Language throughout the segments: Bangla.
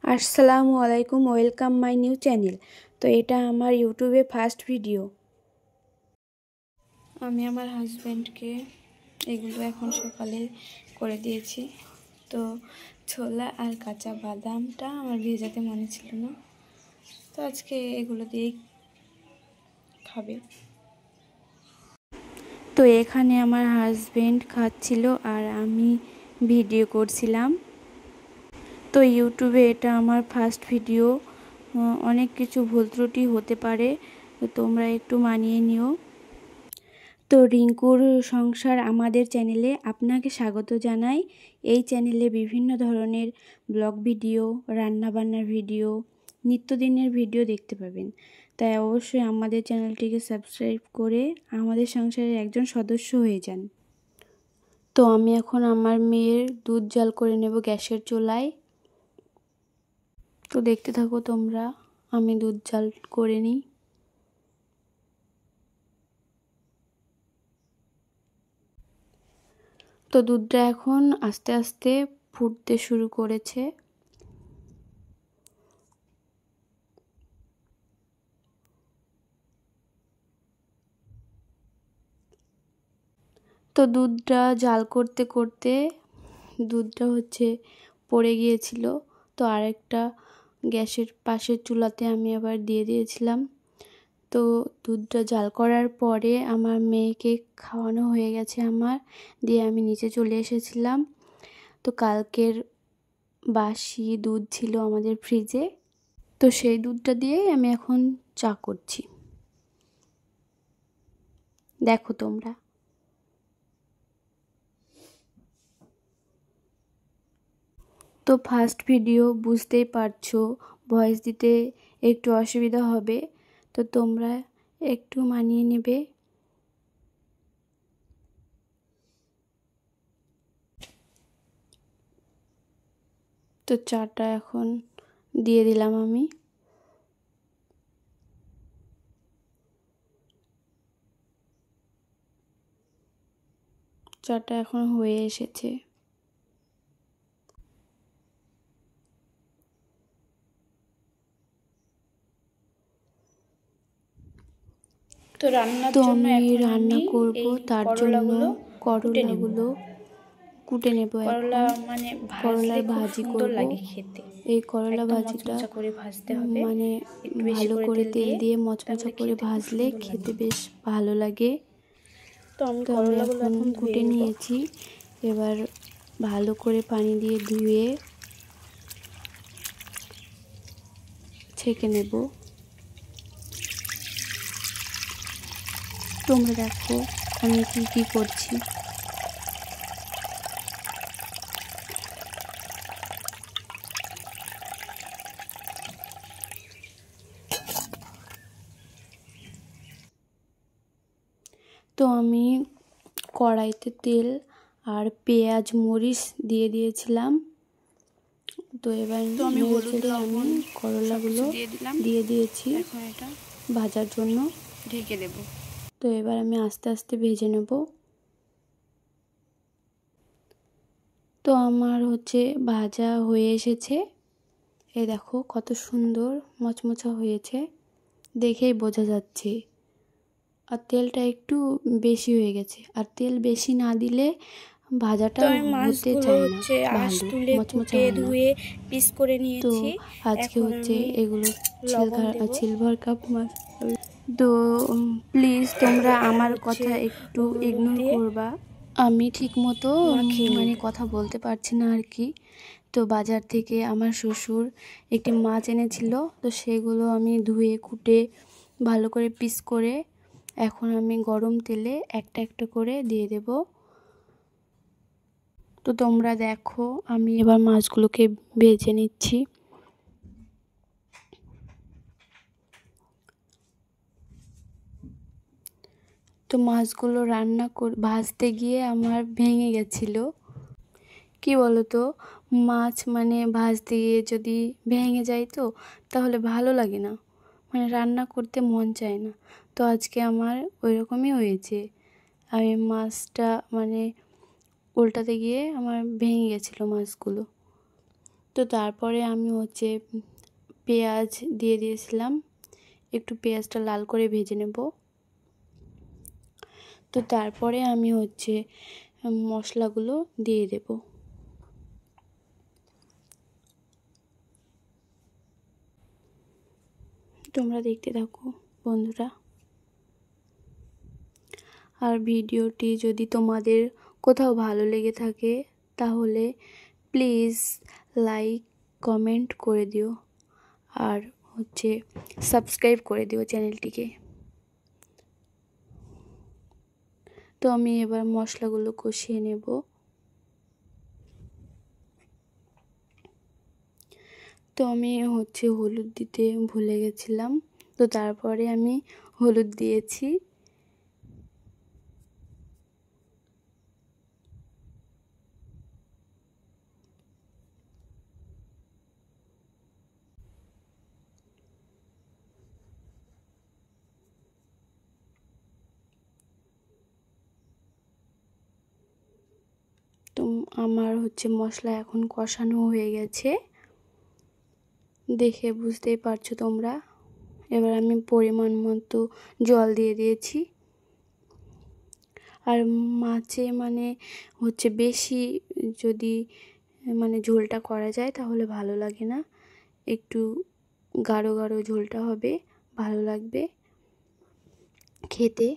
আসসালামু আলাইকুম, ওয়েলকাম মাই নিউ চ্যানেল। তো এটা আমার ইউটিউবে ফার্স্ট ভিডিও। আমি আমার হাজব্যান্ডকে এগুলো এখন সকালে করে দিয়েছি। তো ছোলা আর কাঁচা বাদামটা আমার ভেজাতে মনে ছিল না, তো আজকে এগুলো দিয়েই খাবে। তো এখানে আমার হাজব্যান্ড খাচ্ছিল আর আমি ভিডিও করছিলাম। তো ইউটিউবে এটা আমার ফার্স্ট ভিডিও, অনেক কিছু ভুল ত্রুটি হতে পারে, তো তোমরা একটু মানিয়ে নিও। তো রিঙ্কুর সংসার আমাদের চ্যানেলে আপনাকে স্বাগত জানাই। এই চ্যানেলে বিভিন্ন ধরনের ব্লগ ভিডিও, রান্নাবান্নার ভিডিও, নিত্যদিনের ভিডিও দেখতে পাবেন। তাই অবশ্যই আমাদের চ্যানেলটিকে সাবস্ক্রাইব করে আমাদের সংসারের একজন সদস্য হয়ে যান। তো আমি এখন আমার মেয়ের দুধ জাল করে নেব গ্যাসের চুলায়। তো দেখতে থাকো তোমরা, আমি দুধ জাল করে নিই। তো দুধটা এখন আস্তে আস্তে ফুটতে শুরু করেছে। তো দুধটা জাল করতে করতে দুধটা পড়ে গিয়েছিল। তো আরেকটা গ্যাসের পাশের চুলাতে আমি আবার দিয়ে দিয়েছিলাম। তো দুধটা জাল করার পরে আমার মেয়েকে খাওয়ানো হয়ে গেছে আমার, দিয়ে আমি নিচে চলে এসেছিলাম। তো কালকের বাসি দুধ ছিল আমাদের ফ্রিজে, তো সেই দুধটা দিয়েই আমি এখন চা করছি। দেখো তোমরা। তো ফার্স্ট ভিডিও বুঝতেই পারছো, ভয়েস দিতে একটু অসুবিধা হবে, তো তোমরা একটু মানিয়ে নেবে। তো চাটা এখন দিয়ে দিলাম আমি। চাটা এখন হয়ে এসেছে। তো আমি রান্না করব, তার জন্য করলাগুলো কুটে নেব। করলার ভাজি করব। এই করলা ভাজিটা মানে ভালো করে তেল দিয়ে মচমচা করে ভাজলে খেতে বেশ ভালো লাগে। তো আমি এখন কুটে নিয়েছি। এবার ভালো করে পানি দিয়ে ধুয়ে ছেঁকে নেব। তোমরা দেখো আমি কি করছি। তো আমি কড়াইতে তেল আর পেঁয়াজ মরিচ দিয়ে দিয়েছিলাম। তো এবার আমি করলাগুলো দিয়ে দিয়েছি ভাজার জন্য, ঢেকে দেব। তো এবার আমি আস্তে আস্তে ভেজে নেব। তো আমার ভাজা হয়ে এসেছে। এই দেখো কত সুন্দর মচমচা হয়েছে, দেখেই বোঝা যাচ্ছে। আর তেলটা একটু বেশি হয়ে গেছে, আর তেল বেশি না দিলে ভাজাটা হতে চায় না, ভালো মচমচা হয় না। পিস করে নিয়েছি। তো আজকে এগুলো সিলভার কাপ মাছ। তো প্লিজ তোমরা আমার কথা একটু ইগনোর করবা। আমি ঠিক মতো কথা বলতে পারছি না আর কি। তো বাজার থেকে আমার শ্বশুর একটি মাছ এনেছিল, তো সেগুলো আমি ধুয়ে কুটে ভালো করে পিস করে এখন আমি গরম তেলে একটা একটা করে দিয়ে দেব। তো তোমরা দেখো আমি এবার মাছগুলোকে ভেজে নিচ্ছি। তো মাছগুলো ভাজতে গিয়ে আমার ভেঙে গেছিলো। কি বলো তো, মাছ ভাজতে গিয়ে যদি ভেঙে যায় তো তাহলে ভালো লাগে না, রান্না করতে মন চায় না। তো আজকে আমার ওই রকমই হয়েছে। আমি মাছটা উল্টাতে গিয়ে আমার ভেঙে গেছিলো মাছগুলো। তো তারপরে আমি হচ্ছে পেঁয়াজ দিয়ে দিয়েছিলাম, একটু পেঁয়াজটা লাল করে ভেজে নেব। তো তারপরে আমি হচ্ছে মশলাগুলো দিয়ে দেব। তোমরা দেখতে থাকো বন্ধুরা। আর ভিডিওটি যদি তোমাদের কোথাও ভালো লেগে থাকে তাহলে প্লিজ লাইক কমেন্ট করে দিও, আর হচ্ছে সাবস্ক্রাইব করে দিও চ্যানেলটিকে। তো আমি এবার মশলাগুলো কষিয়ে নেব। তো আমি হচ্ছে হলুদ দিতে ভুলে গেছিলাম, তো তারপরে আমি হলুদ দিয়েছি। তো আমার হচ্ছে মশলা এখন কষানো হয়ে গেছে, দেখে বুঝতেই পারছো তোমরা। এবার আমি পরিমাণ মতো জল দিয়ে দিয়েছি। আর মাছে মানে হচ্ছে বেশি যদি মানে ঝোলটা করা যায় তাহলে ভালো লাগে না, একটু গাঢ় গাঢ় ঝোলটা হবে, ভালো লাগবে খেতে।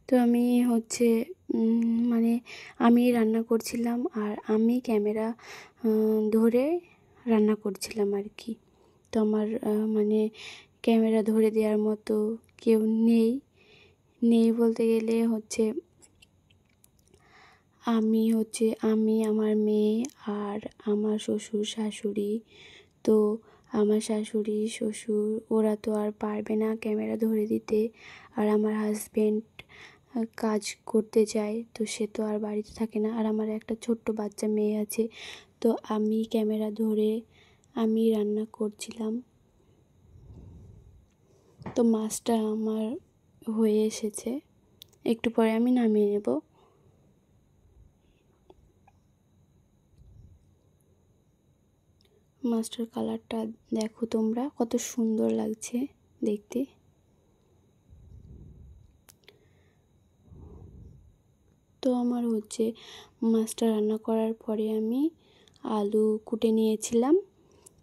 তো আমি হচ্ছে মানে আমি রান্না করছিলাম আর আমি ক্যামেরা ধরে রান্না করছিলাম আর কি। তো আমার মানে ক্যামেরা ধরে দেওয়ার মতো কেউ নেই, বলতে গেলে হচ্ছে আমি আমার মেয়ে আর আমার শ্বশুর শাশুড়ি। তো আমার শাশুড়ি শ্বশুর ওরা তো আর পারবে না ক্যামেরা ধরে দিতে, আর আমার হাজবেন্ড কাজ করতে যায়, তো সে তো আর বাড়িতে থাকে না, আর আমার একটা ছোট্ট বাচ্চা মেয়ে আছে। তো আমি ক্যামেরা ধরে আমি রান্না করছিলাম। তো মাছটা আমার হয়ে এসেছে, একটু পরে আমি নামিয়ে নেব। মাছটার কালারটা দেখো তোমরা, কত সুন্দর লাগছে দেখতে। তো আমার হচ্ছে মাছটা রান্না করার পরে আমি আলু কুটে নিয়েছিলাম।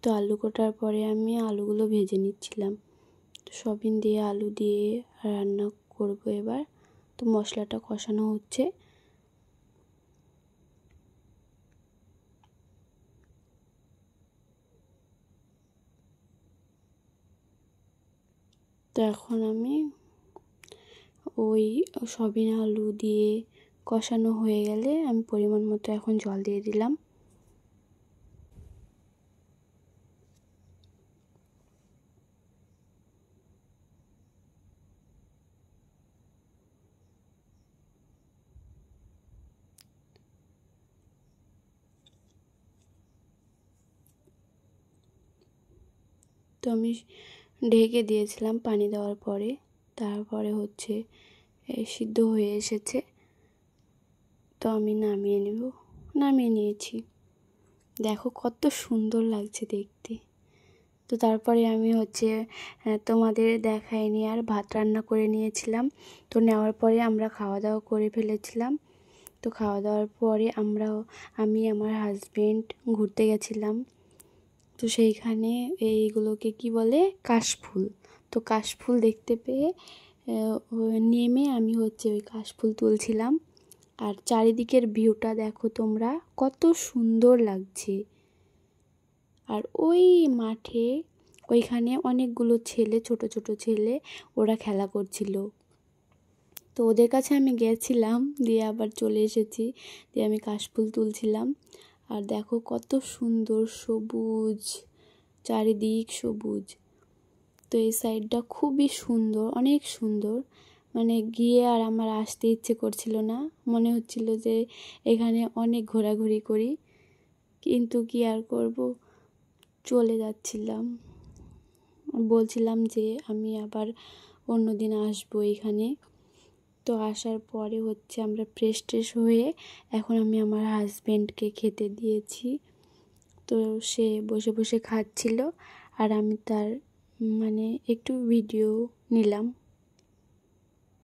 তো আলু কাটার পরে আমি আলুগুলো ভেজে নিচ্ছিলাম। তো সবিন দিয়ে আলু দিয়ে রান্না করব এবার। তো মশলাটা কষানো হচ্ছে। তো এখন আমি ওই সবিন আলু দিয়ে কষানো হয়ে গেলে আমি পরিমাণ মতো এখন জল দিয়ে দিলাম। তো আমি ঢেকে দিয়েছিলাম পানি দেওয়ার পরে, তারপরে হচ্ছে সিদ্ধ হয়ে এসেছে। তো আমি নামিয়ে নিয়েছি। দেখো কত সুন্দর লাগছে দেখতে। তো তারপরে আমি হচ্ছে তোমাদের দেখাইনি, আর ভাত রান্না করে নিয়েছিলাম। তো নেওয়ার পরে আমরা খাওয়া দাওয়া করে ফেলেছিলাম। তো খাওয়া দাওয়ার পরে আমি আমার হাজবেন্ড ঘুরতে গেছিলাম। তো সেইখানে এইগুলোকে কি বলে, কাশফুল। তো কাশফুল দেখতে পেয়ে নেমে আমি হচ্ছে ওই কাশফুল তুলছিলাম। আর চারিদিকের ভিউটা দেখো তোমরা, কত সুন্দর লাগছে। আর ওই মাঠে ওইখানে অনেকগুলো ছেলে, ছোট ছোট ছেলে, ওরা খেলা করছিল। তো ওদের কাছে আমি গেছিলাম, দিয়ে আবার চলে এসেছি, দিয়ে আমি কাশফুল তুলছিলাম। আর দেখো কত সুন্দর সবুজ, চারিদিক সবুজ। তো এই সাইডটা খুবই সুন্দর, অনেক সুন্দর। মানে গিয়ে আর আমার আসতে ইচ্ছে করছিল না, মনে হচ্ছিল যে এখানে অনেক ঘোরাঘুরি করি, কিন্তু কি আর করব, চলে যাচ্ছিলাম। বলছিলাম যে আমি আবার অন্য দিন আসবো এখানে। তো আসার পরে হচ্ছে আমরা ফ্রেশ ট্রেশ হয়ে এখন আমি আমার হাজব্যান্ডকে খেতে দিয়েছি। তো সে বসে বসে খাচ্ছিল আর আমি তার একটু ভিডিও নিলাম।